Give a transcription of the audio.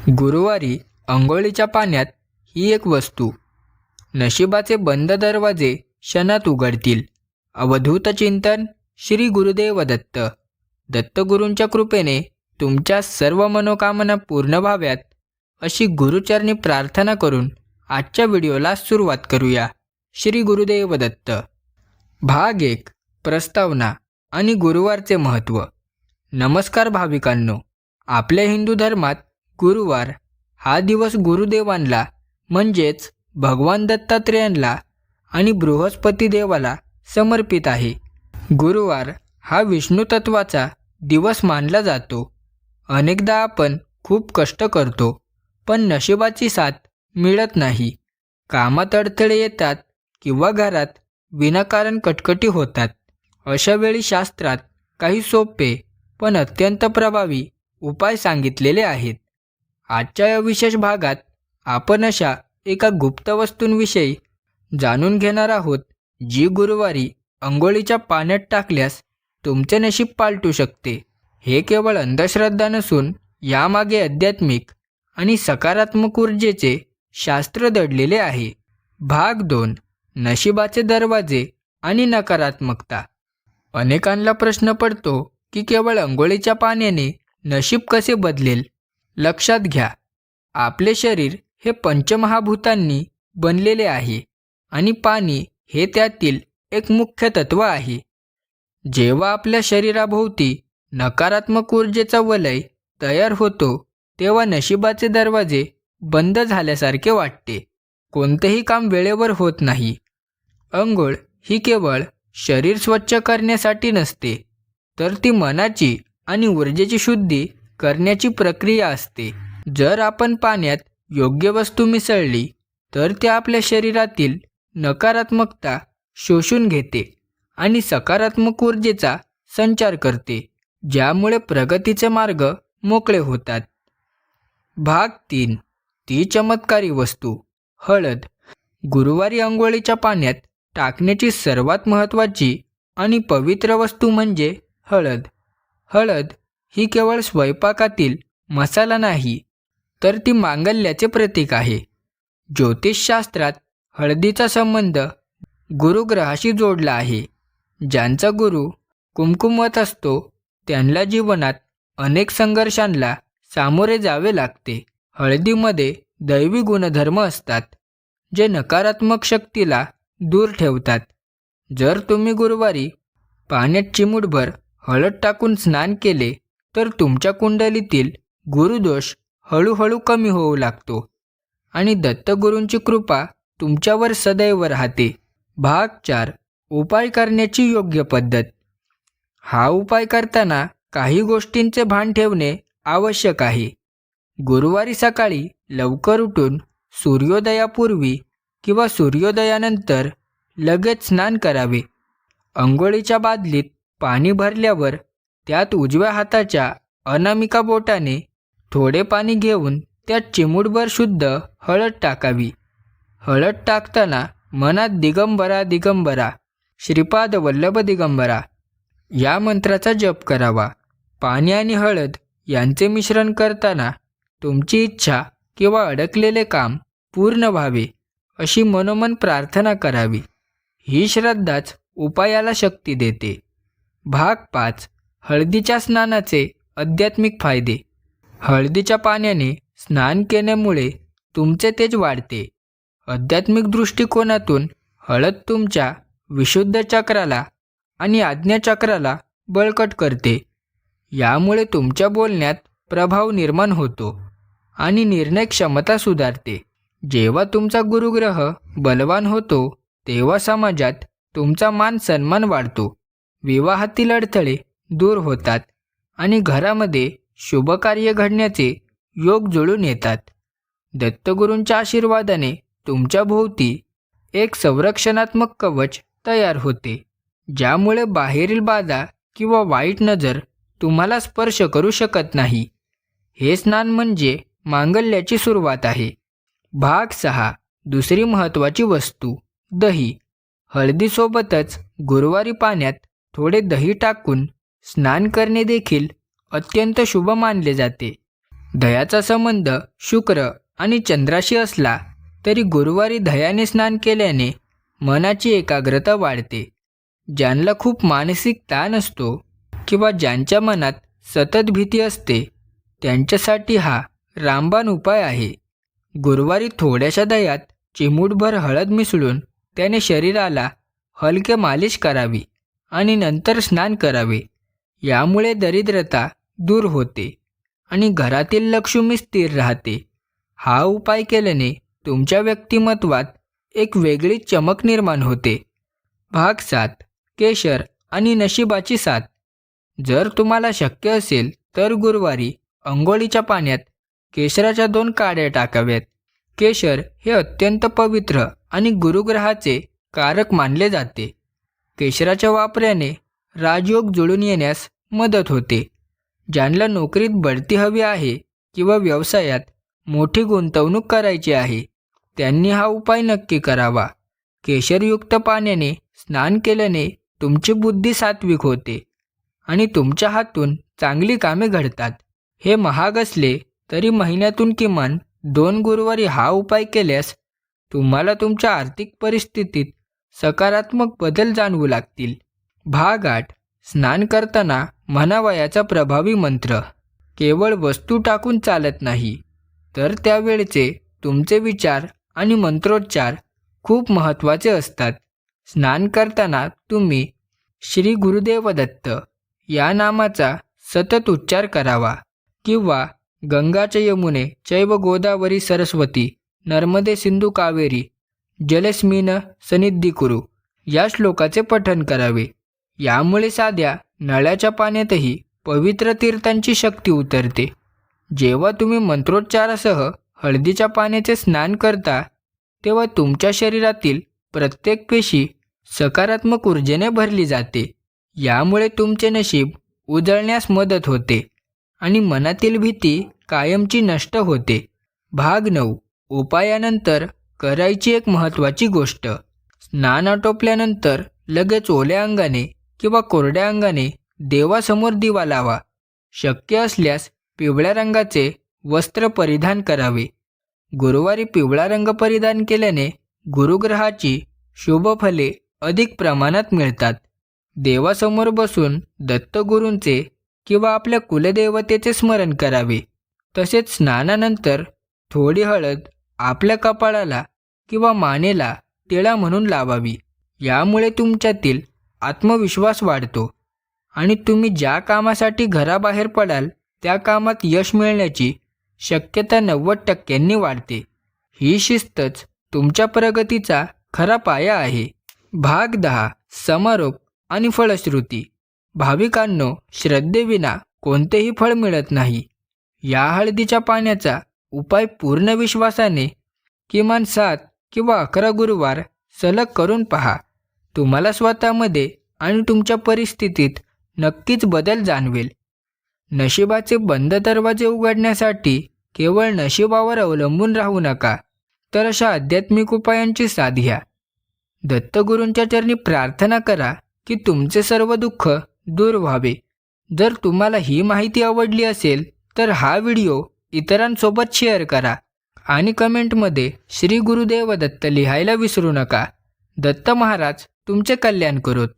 गुरुवारी अंघोळीच्या पाण्यात ही एक वस्तू. नशिबाचे बंद दरवाजे क्षणात उघडतील. अवधूत चिंतन श्री गुरुदेव दत्त. दत्तगुरूंच्या कृपेने तुमच्या सर्व मनोकामना पूर्ण व्हाव्यात अशी गुरुचरणी प्रार्थना करून आजच्या व्हिडिओला सुरुवात करूया. श्री गुरुदेव दत्त. भाग 1. प्रस्तावना आणि गुरुवारचे महत्त्व. नमस्कार भाविकांनो. आपल्या हिंदू धर्मात गुरुवार हा दिवस गुरुदेवांना म्हणजेच भगवान दत्तात्रेयांना आणि बृहस्पती देवाला समर्पित आहे. गुरुवार हा विष्णू तत्वाचा दिवस मानला जातो. अनेकदा आपण खूप कष्ट करतो पण नशिबाची साथ मिळत नाही. कामात अडथळे येतात किंवा घरात विनाकारण कटकटी होतात. अशा वेळी शास्त्रात काही सोपे पण अत्यंत प्रभावी उपाय सांगितलेले आहेत. आजच्या या विशेष भागात आपण अशा एका गुप्त वस्तूंविषयी जाणून घेणार आहोत जी गुरुवारी अंघोळीच्या पाण्यात टाकल्यास तुमचे नशीब पालटू शकते. हे केवळ अंधश्रद्धा नसून यामागे आध्यात्मिक आणि सकारात्मक ऊर्जेचे शास्त्र दडलेले आहे. भाग 2. नशिबाचे दरवाजे आणि नकारात्मकता. अनेकांना प्रश्न पडतो की केवळ अंघोळीच्या पाण्याने नशीब कसे बदलेल. लक्षात घ्या, आपले शरीर हे पंचमहाभूतांनी बनलेले आहे आणि पाणी हे त्यातील एक मुख्य तत्व आहे. जेव्हा आपल्या शरीराभोवती नकारात्मक ऊर्जेचा वलय तयार होतो तेव्हा नशिबाचे दरवाजे बंद झाल्यासारखे वाटते. कोणतेही काम वेळेवर होत नाही. अंघोळ ही केवळ शरीर स्वच्छ करण्यासाठी नसते, तर ती मनाची आणि ऊर्जेची शुद्धी करण्याची प्रक्रिया असते. जर आपण पाण्यात योग्य वस्तू मिसळली तर ते आपल्या शरीरातील नकारात्मकता शोषून घेते आणि सकारात्मक ऊर्जेचा संचार करते, ज्यामुळे प्रगतीचे मार्ग मोकळे होतात. भाग 3. ती चमत्कारी वस्तू. हळद. गुरुवारी अंघोळीच्या पाण्यात टाकण्याची सर्वात महत्त्वाची आणि पवित्र वस्तू म्हणजे हळद. हळद ही केवळ स्वयंपाकातील मसाला नाही, तर ती मांगल्याचे प्रतीक आहे. ज्योतिषशास्त्रात हळदीचा संबंध गुरुग्रहाशी जोडला आहे. ज्यांचा गुरु कुमकुमवत असतो त्यांना जीवनात अनेक संघर्षांना सामोरे जावे लागते. हळदीमध्ये दैवी गुणधर्म असतात जे नकारात्मक शक्तीला दूर ठेवतात. जर तुम्ही गुरुवारी पाण्यात चिमूटभर हळद टाकून स्नान केले तर तुमच्या कुंडलीतील गुरुदोष हळूहळू कमी होऊ लागतो आणि दत्तगुरूंची कृपा तुमच्यावर सदैव राहते. भाग 4. उपाय करण्याची योग्य पद्धत. हा उपाय करताना काही गोष्टींचे भान ठेवणे आवश्यक आहे. गुरुवारी सकाळी लवकर उठून सूर्योदयापूर्वी किंवा सूर्योदयानंतर लगेच स्नान करावे. अंघोळीच्या बादलीत पाणी भरल्यावर त्यात उजव्या हाताच्या अनामिका बोटाने थोडे पाणी घेऊन त्यात चिमूटभर शुद्ध हळद टाकावी. हळद टाकताना मनात दिगंबरा दिगंबरा श्रीपाद वल्लभ दिगंबरा या मंत्राचा जप करावा. पाणी आणि हळद यांचे मिश्रण करताना तुमची इच्छा किंवा अडकलेले काम पूर्ण व्हावे अशी मनोमन प्रार्थना करावी. ही श्रद्धाच उपायाला शक्ती देते. भाग 5. हळदीच्या स्नानाचे आध्यात्मिक फायदे. हळदीच्या पाण्याने स्नान केल्यामुळे तुमचे तेज वाढते. आध्यात्मिक दृष्टिकोनातून हळद तुमच्या विशुद्ध चक्राला आणि आज्ञाचक्राला बळकट करते. यामुळे तुमच्या बोलण्यात प्रभाव निर्माण होतो आणि निर्णय क्षमता सुधारते. जेव्हा तुमचा गुरुग्रह बलवान होतो तेव्हा समाजात तुमचा मान सन्मान वाढतो. विवाहातील अडथळे दूर होतात आणि घरामध्ये शुभकार्य घडण्याचे योग जुळून येतात. दत्तगुरूंच्या आशीर्वादाने तुमच्या भोवती एक संरक्षणात्मक कवच तयार होते, ज्यामुळे बाहेरील बाधा किंवा वाईट नजर तुम्हाला स्पर्श करू शकत नाही. हे स्नान म्हणजे मांगल्याची सुरुवात आहे. भाग 6. दुसरी महत्त्वाची वस्तू. दही. हळदीसोबतच गुरुवारी पाण्यात थोडे दही टाकून स्नान करणे देखील अत्यंत शुभ मानले जाते. दह्याचा संबंध शुक्र आणि चंद्राशी असला तरी गुरुवारी दह्याने स्नान केल्याने मनाची एकाग्रता वाढते. ज्यांना खूप मानसिक ताण असतो किंवा ज्यांच्या मनात सतत भीती असते त्यांच्यासाठी हा रामबाण उपाय आहे. गुरुवारी थोड्याशा दह्यात चिमूटभर हळद मिसळून त्याने शरीराला हलके मालिश करावी आणि नंतर स्नान करावे. यामुळे दरिद्रता दूर होते आणि घरातील लक्ष्मी स्थिर राहते. हा उपाय केल्याने तुमच्या व्यक्तिमत्वात एक वेगळी चमक निर्माण होते. भाग 7. केशर आणि नशिबाची साथ. जर तुम्हाला शक्य असेल तर गुरुवारी अंघोळीच्या पाण्यात केशराच्या 2 काड्या टाकाव्यात. केशर हे अत्यंत पवित्र आणि गुरुग्रहाचे कारक मानले जाते. केशराच्या वापराने राजयोग जुळून येण्यास मदत होते. ज्यांना नोकरीत बढती हवी आहे किंवा व्यवसायात मोठी गुंतवणूक करायची आहे त्यांनी हा उपाय नक्की करावा. केशरयुक्त पाण्याने स्नान केल्याने तुमची बुद्धी सात्विक होते आणि तुमच्या हातून चांगली कामे घडतात. हे महाग असले तरी महिन्यातून किमान 2 गुरुवारी हा उपाय केल्यास तुम्हाला तुमच्या आर्थिक परिस्थितीत सकारात्मक बदल जाणवू लागतील. भाग 8. स्नान करताना म्हणावयाचा प्रभावी मंत्र. केवळ वस्तू टाकून चालत नाही, तर त्यावेळचे तुमचे विचार आणि मंत्रोच्चार खूप महत्त्वाचे असतात. स्नान करताना तुम्ही श्री गुरुदेव दत्त या नामाचा सतत उच्चार करावा किंवा गंगाच यमुने चैव गोदावरी सरस्वती नर्मदे सिंधू कावेरी जलस्मिन सन्निधिकुरु या श्लोकाचे पठण करावे. यामुळे साध्या नळ्याच्या पाण्यातही पवित्र तीर्थांची शक्ती उतरते. जेव्हा तुम्ही मंत्रोच्चारासह हळदीच्या पाण्याचे स्नान करता तेव्हा तुमच्या शरीरातील प्रत्येक पेशी सकारात्मक ऊर्जेने भरली जाते. यामुळे तुमचे नशीब उजळण्यास मदत होते आणि मनातील भीती कायमची नष्ट होते. भाग 9. उपायानंतर करायची एक महत्त्वाची गोष्ट. स्नान आटोपल्यानंतर लगेच ओल्या अंगाने किंवा कोरड्या अंगाने देवासमोर दिवा लावा. शक्य असल्यास पिवळ्या रंगाचे वस्त्र परिधान करावे. गुरुवारी पिवळा रंग परिधान केल्याने गुरुग्रहाची शुभ फले अधिक प्रमाणात मिळतात. देवासमोर बसून दत्तगुरूंचे किंवा आपल्या कुलदेवतेचे स्मरण करावे. तसेच स्नानानंतर थोडी हळद आपल्या कपाळाला किंवा मानेला टिळा म्हणून लावावी. यामुळे तुमच्यातील आत्मविश्वास वाढतो आणि तुम्ही ज्या कामासाठी घराबाहेर पडाल त्या कामात यश मिळण्याची शक्यता 90% वाढते. ही शिस्तच तुमच्या प्रगतीचा खरा पाया आहे. भाग 10. समारोप आणि फलश्रुती. भाविकांनो, श्रद्धेविना कोणतेही फळ मिळत नाही. या हळदीच्या पाण्याचा उपाय पूर्ण विश्वासाने किमान 7 किंवा 11 गुरुवार सलग करून पहा. तुम्हाला स्वतःमध्ये आणि तुमच्या परिस्थितीत नक्कीच बदल जाणवेल. नशिबाचे बंद दरवाजे उघडण्यासाठी केवळ नशिबावर अवलंबून राहू नका, तर अशा आध्यात्मिक उपायांची साथ घ्या. दत्तगुरूंच्या चरणी प्रार्थना करा की तुमचे सर्व दुःख दूर व्हावे. जर तुम्हाला ही माहिती आवडली असेल तर हा व्हिडिओ इतरांसोबत शेअर करा आणि कमेंटमध्ये श्री गुरुदेव दत्त लिहायला विसरू नका. दत्त महाराज तुमचे कल्याण करोत.